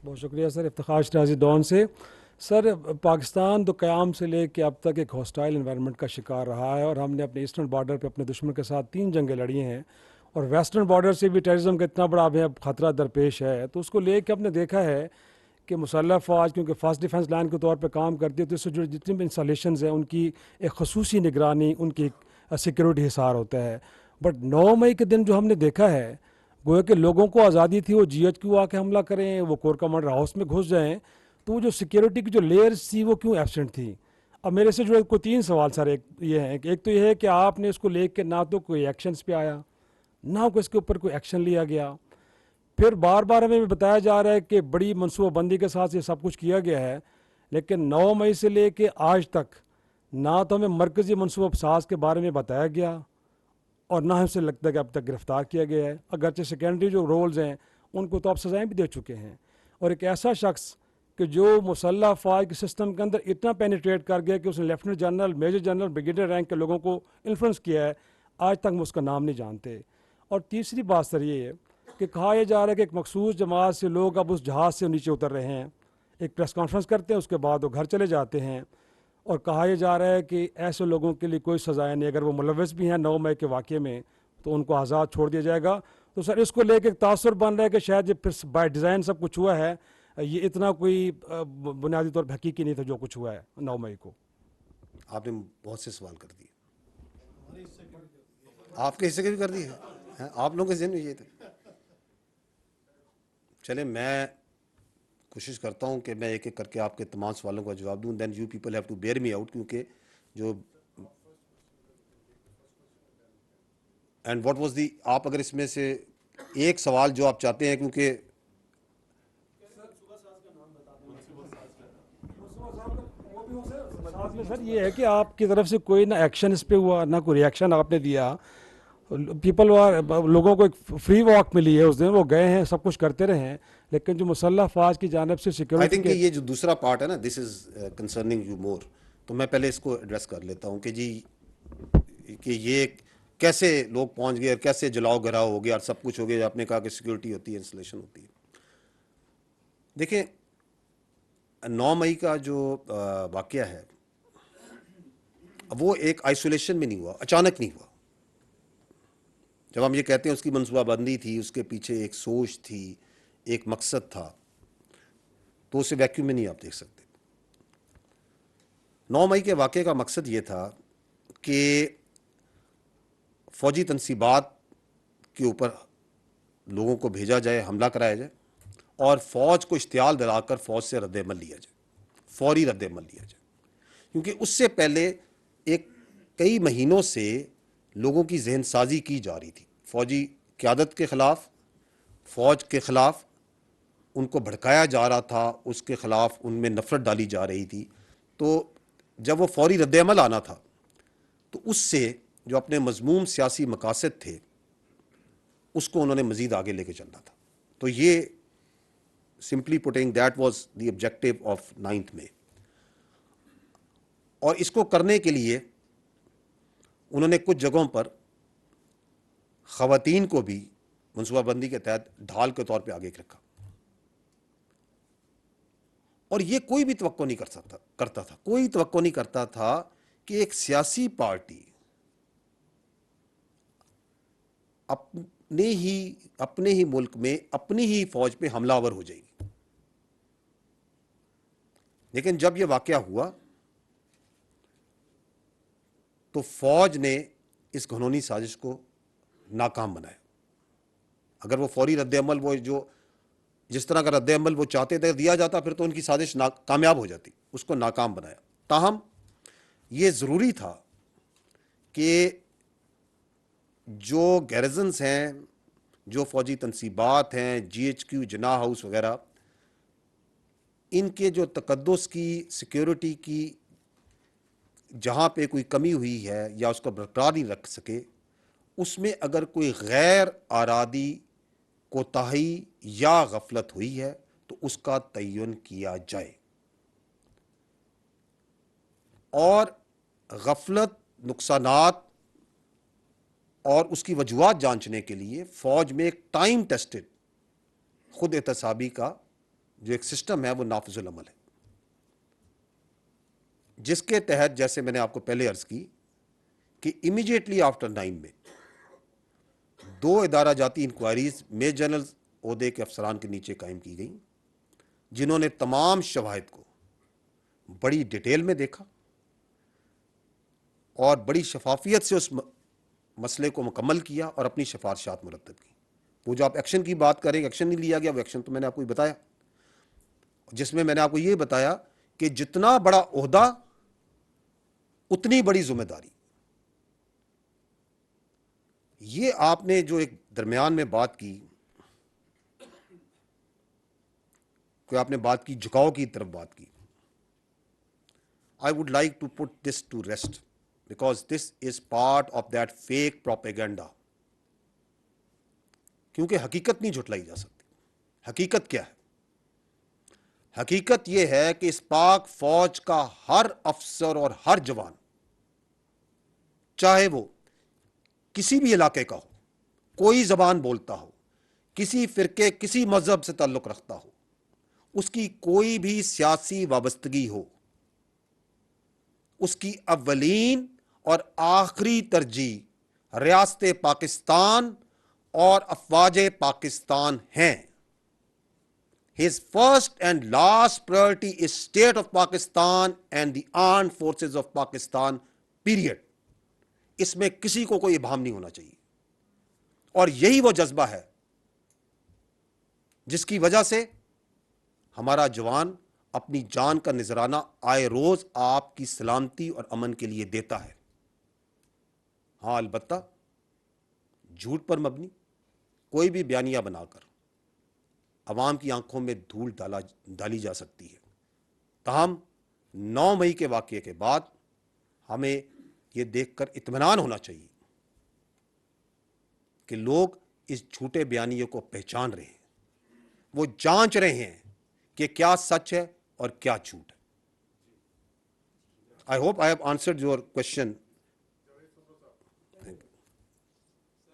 بہت شکریہ سر. افتخار شرازی ڈون سے. سر پاکستان تو قیام سے لے کے اب تک ایک ہاسٹائل انوائرنمنٹ کا شکار رہا ہے، اور ہم نے اپنے ایسٹرن بارڈر پہ اپنے دشمن کے ساتھ 3 جنگیں لڑی ہیں، اور ویسٹرن بارڈر سے بھی ٹیررزم کا اتنا بڑا ہمیں خطرہ درپیش ہے. تو اس کو لے کے ہم نے دیکھا ہے کہ مسلح فوج کیونکہ فرسٹ ڈیفنس لائن کے طور پہ کام کرتی ہے، تو اس سے جو جتنی بھی انسٹالیشنز ہیں ان کی ایک خصوصی نگرانی، ان کی سیکیورٹی حصار ہوتا ہے. بٹ 9 مئی کے دن جو ہم نے دیکھا ہے، گویا کہ لوگوں کو آزادی تھی وہ جی ایچ کیو آ کے حملہ کریں، وہ کور کمانڈر ہاؤس میں گھس جائیں، تو وہ جو سیکیورٹی کی جو لیئرز تھی وہ کیوں ایبسنٹ تھی؟ اب میرے سے جو کوئی 3 سوال سر. ایک یہ ہیں کہ ایک تو یہ ہے کہ آپ نے اس کو لے کے نہ تو کوئی ایکشنز پہ آیا، نہ کوئی اس کے اوپر کوئی ایکشن لیا گیا. پھر بار بار ہمیں بتایا جا رہا ہے کہ بڑی منصوبہ بندی کے ساتھ یہ سب کچھ کیا گیا ہے، لیکن 9 مئی سے لے کے آج تک نہ تو ہمیں مرکزی منصوبہ ساز کے بارے میں بتایا گیا، اور نہ ہم سے لگتا ہے کہ اب تک گرفتار کیا گیا ہے. اگرچہ سیکنڈری جو رولز ہیں ان کو تو آپ سزائیں بھی دے چکے ہیں. اور ایک ایسا شخص کہ جو مسلح افواج کے سسٹم کے اندر اتنا پینیٹریٹ کر گیا کہ اس نے lieutenant general, major general, brigadier rank کے لوگوں کو انفلوئنس کیا ہے، آج تک ہم اس کا نام نہیں جانتے. اور تیسری بات سر یہ ہے کہ کہا یہ جا رہا ہے کہ ایک مخصوص جماعت سے لوگ اب اس جہاز سے نیچے اتر رہے ہیں، ایک پریس کانفرنس کرتے ہیں، اس کے بعد وہ گھر چلے جاتے ہیں، اور کہا یہ جا رہا ہے کہ ایسے لوگوں کے لیے کوئی سزائیں نہیں، اگر وہ ملوث بھی ہیں 9 مئی کے واقعے میں تو ان کو آزاد چھوڑ دیا جائے گا. تو سر اس کو لے کے ایک تاثر بن رہا ہے کہ شاید یہ پھر بائی ڈیزائن سب کچھ ہوا ہے، یہ اتنا کوئی بنیادی طور پہ حقیقی نہیں تھا جو کچھ ہوا ہے 9 مئی کو. آپ نے بہت سے سوال کر دیے، آپ کے حصے کے بھی کر دیے ہیں، آپ لوگوں کے ذہن میں یہ تھا. چلیں میں کوشش کرتا ہوں کہ میں ایک ایک کر کے آپ کے تمام سوالوں کا جواب دوں. Then you people have to bear me out, کیونکہ جو اینڈ واٹ واز دی، آپ اگر اس میں سے ایک سوال جو آپ چاہتے ہیں، کیونکہ ساتھ میں سر یہ ہے کہ آپ کی طرف سے کوئی نہ ایکشن اس پہ ہوا، نہ کوئی ریئیکشن آپ نے دیا. پیپل لوگوں کو ایک فری واک ملی ہے اس دن، وہ گئے ہیں، سب کچھ کرتے رہے ہیں، لیکن جو مسلح افواج کی جانب سے آئی سیکورٹی تھنک کہ کے یہ جو دوسرا پارٹ ہے نا، دس از کنسرننگ یو مور، تو میں پہلے اس کو ایڈریس کر لیتا ہوں کہ جی کہ یہ کیسے لوگ پہنچ گئے اور کیسے جلاؤ گھراؤ ہو گیا اور سب کچھ ہو گیا. آپ نے کہا کہ سیکورٹی ہوتی ہے، انسٹالیشن ہوتی ہے. دیکھیں 9 مئی کا جو واقعہ ہے وہ ایک آئسولیشن میں نہیں ہوا، اچانک نہیں ہوا. جب ہم یہ کہتے ہیں اس کی منصوبہ بندی تھی، اس کے پیچھے ایک سوچ تھی، ایک مقصد تھا، تو اسے ویکیوم میں نہیں آپ دیکھ سکتے. 9 مئی کے واقعے کا مقصد یہ تھا کہ فوجی تنصیبات کے اوپر لوگوں کو بھیجا جائے، حملہ کرایا جائے، اور فوج کو اشتعال دلا کر فوج سے رد عمل لیا جائے، فوری رد عمل لیا جائے. کیونکہ اس سے پہلے ایک کئی مہینوں سے لوگوں کی ذہن سازی کی جا رہی تھی، فوجی قیادت کے خلاف، فوج کے خلاف ان کو بھڑکایا جا رہا تھا، اس کے خلاف ان میں نفرت ڈالی جا رہی تھی. تو جب وہ فوری رد عمل آنا تھا تو اس سے جو اپنے مذموم سیاسی مقاصد تھے اس کو انہوں نے مزید آگے لے کے چلنا تھا. تو یہ simply putting that was the objective of 9 مئی. اور اس کو کرنے کے لیے انہوں نے کچھ جگہوں پر خواتین کو بھی منصوبہ بندی کے تحت ڈھال کے طور پہ آگے رکھا. اور یہ کوئی بھی توقع نہیں کرتا تھا، کوئی توقع نہیں کرتا تھا کہ ایک سیاسی پارٹی اپنے ہی ملک میں اپنی ہی فوج پہ حملہ آور ہو جائے گی. لیکن جب یہ واقعہ ہوا تو فوج نے اس گھنونی سازش کو ناکام بنایا. اگر وہ فوری رد عمل، وہ جو جس طرح کا رد عمل وہ چاہتے تھے دیا جاتا، پھر تو ان کی سازش کامیاب ہو جاتی. اس کو ناکام بنایا. تاہم یہ ضروری تھا کہ جو گیرزنز ہیں، جو فوجی تنصیبات ہیں، جی ایچ کیو، جناح ہاؤس وغیرہ، ان کے جو تقدس کی، سیکیورٹی کی جہاں پہ کوئی کمی ہوئی ہے یا اس کو برقرار نہیں رکھ سکے، اس میں اگر کوئی غیر ارادی کوتاہی یا غفلت ہوئی ہے تو اس کا تعین کیا جائے. اور غفلت، نقصانات اور اس کی وجوہات جانچنے کے لیے فوج میں ایک ٹائم ٹیسٹڈ خود احتسابی کا جو ایک سسٹم ہے وہ نافذ العمل ہے، جس کے تحت جیسے میں نے آپ کو پہلے عرض کی کہ امیڈیٹلی آفٹر 9 میں 2 ادارہ جاتی انکوائریز میجر جنرل عہدے کے افسران کے نیچے قائم کی گئیں، جنہوں نے تمام شواہد کو بڑی ڈیٹیل میں دیکھا اور بڑی شفافیت سے اس مسئلے کو مکمل کیا اور اپنی سفارشات مرتب کی۔ وہ جو آپ ایکشن کی بات کریں، ایکشن نہیں لیا گیا، وہ ایکشن تو میں نے آپ کو بتایا، جس میں میں نے آپ کو یہ بتایا کہ جتنا بڑا عہدہ اتنی بڑی ذمہ داری۔ یہ آپ نے جو ایک درمیان میں بات کی کہ آپ نے بات کی جھکاؤ کی طرف بات کی، I would like to put this to rest because this is part of that fake propaganda. کیونکہ حقیقت نہیں جھٹلائی جا سکتی۔ حقیقت کیا ہے؟ حقیقت یہ ہے کہ اس پاک فوج کا ہر افسر اور ہر جوان، چاہے وہ کسی بھی علاقے کا ہو، کوئی زبان بولتا ہو، کسی فرقے کسی مذہب سے تعلق رکھتا ہو، اس کی کوئی بھی سیاسی وابستگی ہو، اس کی اولین اور آخری ترجیح ریاست پاکستان اور افواج پاکستان ہیں۔ His first and last priority is state of Pakistan and the armed forces of Pakistan, period. اس میں کسی کو کوئی ابہام نہیں ہونا چاہیے، اور یہی وہ جذبہ ہے جس کی وجہ سے ہمارا جوان اپنی جان کا نذرانہ آئے روز آپ کی سلامتی اور امن کے لیے دیتا ہے۔ ہاں البتہ جھوٹ پر مبنی کوئی بھی بیانیہ بنا کر عوام کی آنکھوں میں دھول ڈالی جا سکتی ہے۔ تاہم 9 مئی کے واقعے کے بعد ہمیں یہ دیکھ کر اطمینان ہونا چاہیے کہ لوگ اس جھوٹے بیانیے کو پہچان رہے ہیں، وہ جانچ رہے ہیں کہ کیا سچ ہے اور کیا جھوٹ ہے۔ I hope I have answered your question